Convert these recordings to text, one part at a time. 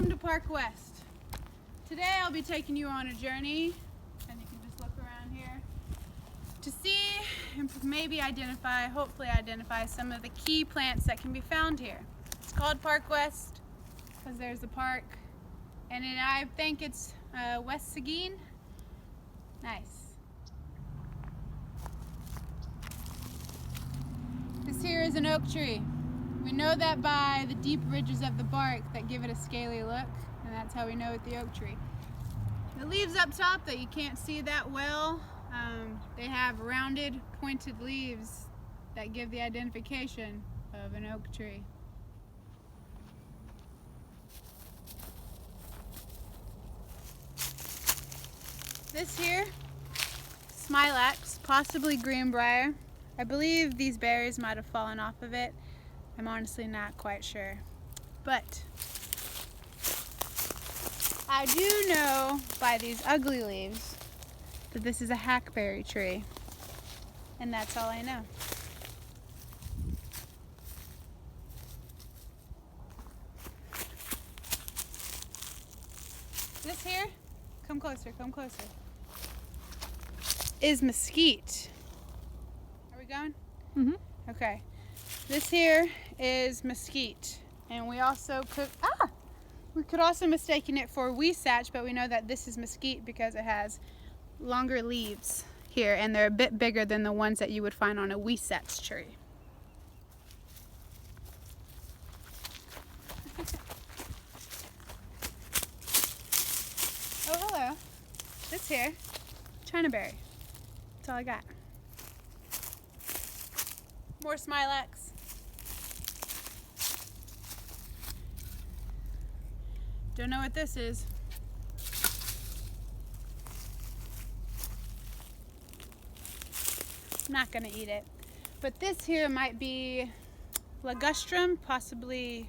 Welcome to Park West. Today I'll be taking you on a journey, and you can just look around here to see and maybe identify, hopefully identify some of the key plants that can be found here. It's called Park West because there's a park, and I think it's West Seguin. Nice. This here is an oak tree. We know that by the deep ridges of the bark that give it a scaly look, and that's how we know it's the oak tree. The leaves up top that you can't see that well, they have rounded, pointed leaves that give the identification of an oak tree. This here, smilax, possibly greenbrier. I believe these berries might have fallen off of it. I'm honestly not quite sure. But I do know by these ugly leaves that this is a hackberry tree. And that's all I know. This here, come closer, is mesquite. Are we going? Mm-hmm. Okay. This here is mesquite, and we could also mistaken it for huisache, but we know that this is mesquite because it has longer leaves here, and they're a bit bigger than the ones that you would find on a huisache tree. Oh, hello. This here, Chinaberry. That's all I got. More smilax. Don't know what this is. I'm not gonna eat it. But this here might be ligustrum, possibly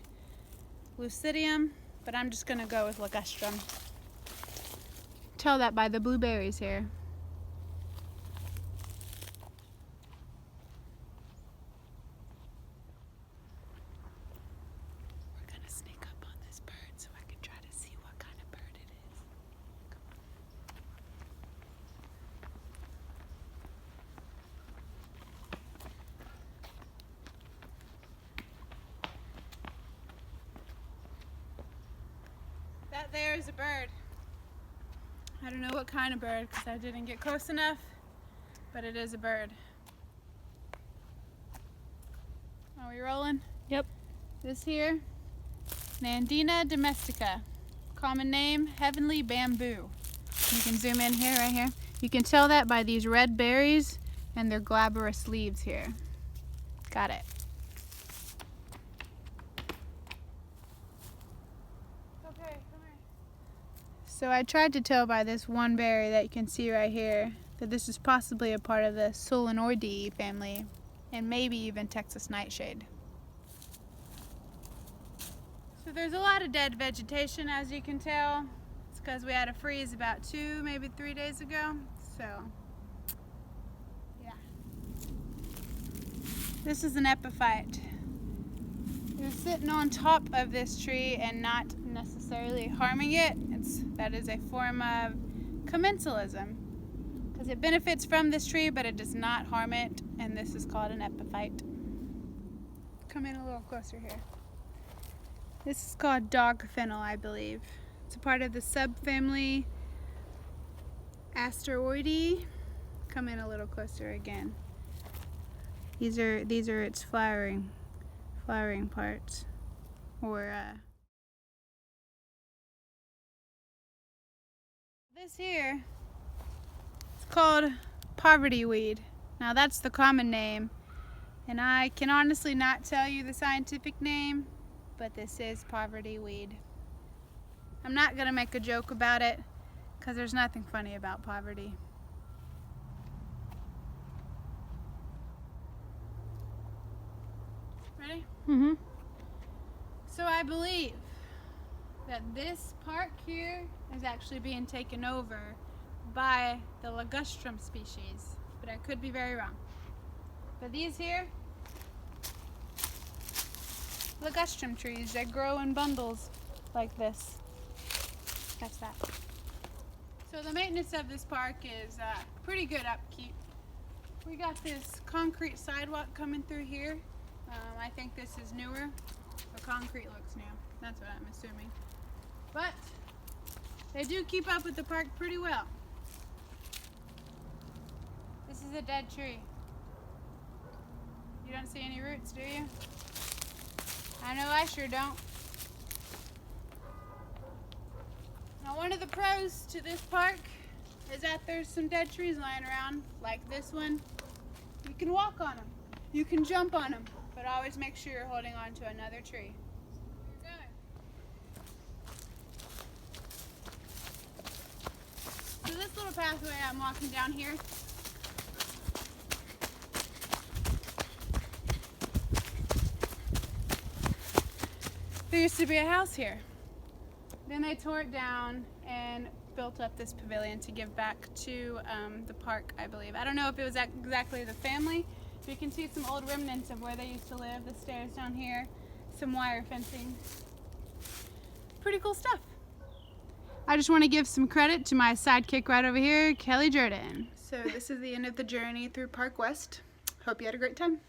lucidium, but I'm just gonna go with ligustrum. Tell that by the blueberries here. That there is a bird. I don't know what kind of bird because I didn't get close enough, but it is a bird. Are we rolling? Yep. This here, Nandina domestica. Common name, heavenly bamboo. You can zoom in here, right here. You can tell that by these red berries and their glabrous leaves here. Got it. So I tried to tell by this one berry that you can see right here that this is possibly a part of the Solenoideae family and maybe even Texas nightshade. So there's a lot of dead vegetation, as you can tell. It's because we had a freeze about 2, maybe 3 days ago. So yeah. This is an epiphyte. They're sitting on top of this tree and not necessarily harming it. That is a form of commensalism because it benefits from this tree but it does not harm it, and this is called an epiphyte. Come in a little closer here. This is called dog fennel, I believe. It's a part of the subfamily Asteroideae. Come in a little closer again. These are its flowering parts, or this here, it's called poverty weed. Now that's the common name, and I can honestly not tell you the scientific name, but this is poverty weed. I'm not gonna make a joke about it because there's nothing funny about poverty. Ready? Mm-hmm. So I believe that this park here is actually being taken over by the ligustrum species, but I could be very wrong. But these here, ligustrum trees that grow in bundles like this. Catch that. So the maintenance of this park is pretty good upkeep. We got this concrete sidewalk coming through here. I think this is newer. The concrete looks new. That's what I'm assuming. But they do keep up with the park pretty well. This is a dead tree. You don't see any roots, do you? I know I sure don't. Now, one of the pros to this park is that there's some dead trees lying around, like this one. You can walk on them. You can jump on them, but always make sure you're holding on to another tree. So this little pathway I'm walking down here, there used to be a house here. Then they tore it down and built up this pavilion to give back to the park, I believe. I don't know if it was exactly the family, but you can see some old remnants of where they used to live, the stairs down here, some wire fencing. Pretty cool stuff. I just want to give some credit to my sidekick right over here, Kelly Jordan. So this is the end of the journey through Park West. Hope you had a great time.